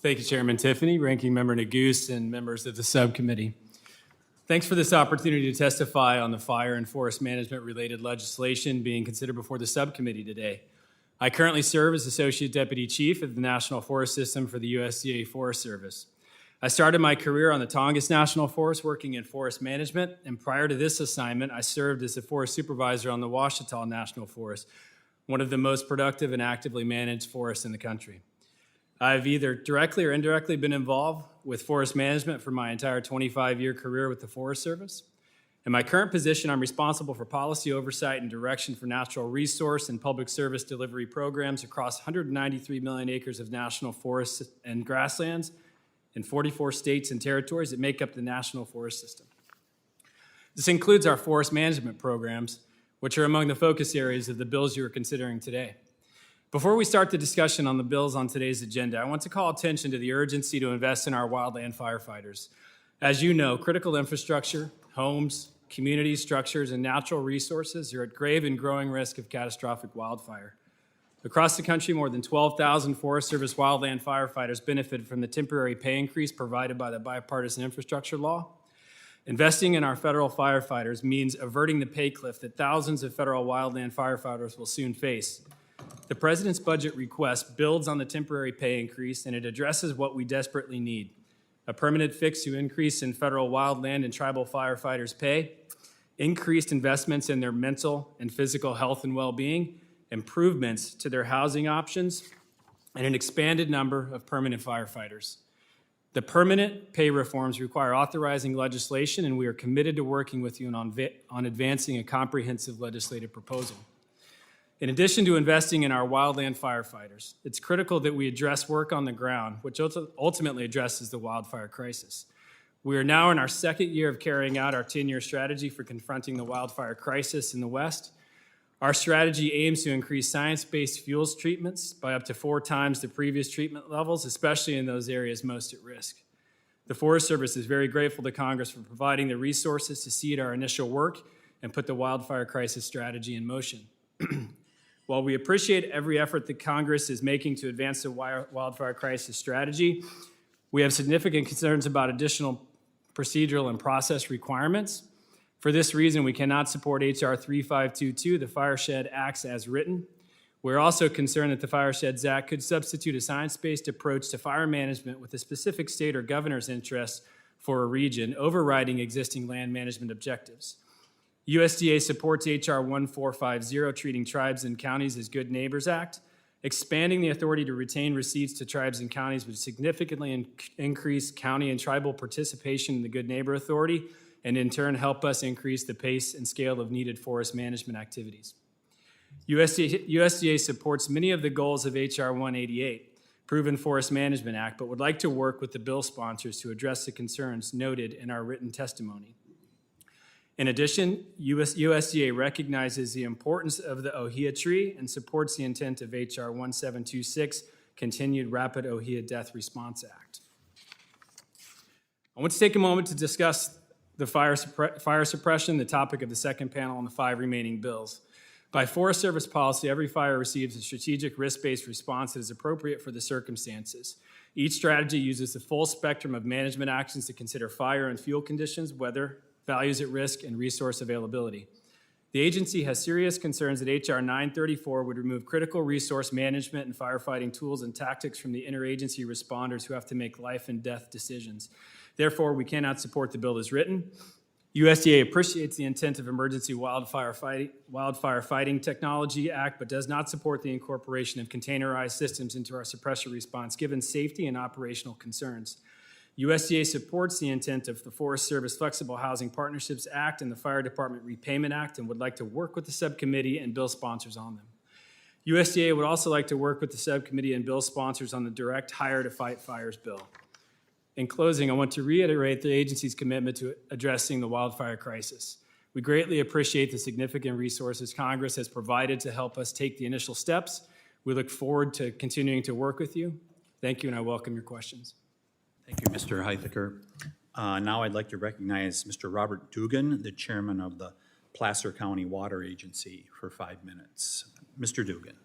Thank you, Chairman Tiffany, Ranking Member Neguse, and members of the subcommittee. Thanks for this opportunity to testify on the fire and forest management related legislation being considered before the subcommittee today. I currently serve as Associate Deputy Chief of the National Forest System for the USDA Forest Service. I started my career on the Tongass National Forest working in forest management, and prior to this assignment, I served as a forest supervisor on the Ouachita National Forest, one of the most productive and actively managed forests in the country. I've either directly or indirectly been involved with forest management for my entire 25-year career with the Forest Service. In my current position, I'm responsible for policy oversight and direction for natural resource and public service delivery programs across 193 million acres of national forests and grasslands in 44 states and territories that make up the National Forest System. This includes our forest management programs, which are among the focus areas of the bills you are considering today. Before we start the discussion on the bills on today's agenda, I want to call attention to the urgency to invest in our wildland firefighters. As you know, critical infrastructure, homes, community structures, and natural resources are at grave and growing risk of catastrophic wildfire. Across the country, more than 12,000 Forest Service wildland firefighters benefited from the temporary pay increase provided by the bipartisan infrastructure law. Investing in our federal firefighters means averting the pay cliff that thousands of federal wildland firefighters will soon face. The President's budget request builds on the temporary pay increase, and it addresses what we desperately need: a permanent fix to increase in federal wildland and tribal firefighters' pay, increased investments in their mental and physical health and well-being, improvements to their housing options, and an expanded number of permanent firefighters. The permanent pay reforms require authorizing legislation, and we are committed to working with you on advancing a comprehensive legislative proposal. In addition to investing in our wildland firefighters, it's critical that we address work on the ground, which ultimately addresses the wildfire crisis. We are now in our second year of carrying out our 10-year strategy for confronting the wildfire crisis in the West. Our strategy aims to increase science-based fuels treatments by up to 4 times the previous treatment levels, especially in those areas most at risk. The Forest Service is very grateful to Congress for providing the resources to seed our initial work and put the wildfire crisis strategy in motion. While we appreciate every effort that Congress is making to advance the wildfire crisis strategy, we have significant concerns about additional procedural and process requirements. For this reason, we cannot support H.R. 3522, the FIRESHED Acts as written. We're also concerned that the FIRESHEDS Act could substitute a science-based approach to fire management with a specific state or governor's interest for a region, overriding existing land management objectives. USDA supports H.R. 1450, treating tribes and counties as Good Neighbors Act. Expanding the authority to retain receipts to tribes and counties would significantly increase county and tribal participation in the Good Neighbor Authority, and in turn help us increase the pace and scale of needed forest management activities. USDA supports many of the goals of H.R. 188, Proven Forest Management Act, but would like to work with the bill sponsors to address the concerns noted in our written testimony. In addition, USDA recognizes the importance of the Ohia tree and supports the intent of H.R. 1726, Continued Rapid Ohia Death Response Act. I want to take a moment to discuss the fire suppression, the topic of the second panel on the 5 remaining bills. By Forest Service policy, every fire receives a strategic risk-based response that is appropriate for the circumstances. Each strategy uses the full spectrum of management actions to consider fire and fuel conditions, weather, values at risk, and resource availability. The agency has serious concerns that H.R. 934 would remove critical resource management and firefighting tools and tactics from the interagency responders who have to make life and death decisions. Therefore, we cannot support the bill as written. USDA appreciates the intent of Emergency Wildfire Fighting Technology Act, but does not support the incorporation of containerized systems into our suppressor response, given safety and operational concerns. USDA supports the intent of the Forest Service Flexible Housing Partnerships Act and the Fire Department Repayment Act and would like to work with the subcommittee and bill sponsors on them. USDA would also like to work with the subcommittee and bill sponsors on the Direct Hire to Fight Fires bill. In closing, I want to reiterate the agency's commitment to addressing the wildfire crisis. We greatly appreciate the significant resources Congress has provided to help us take the initial steps. We look forward to continuing to work with you. Thank you, and I welcome your questions. Thank you, Mr. Heithecker. Now I'd like to recognize Mr. Robert Dugan, the chairman of the Placer County Water Agency, for 5 minutes. Mr. Dugan.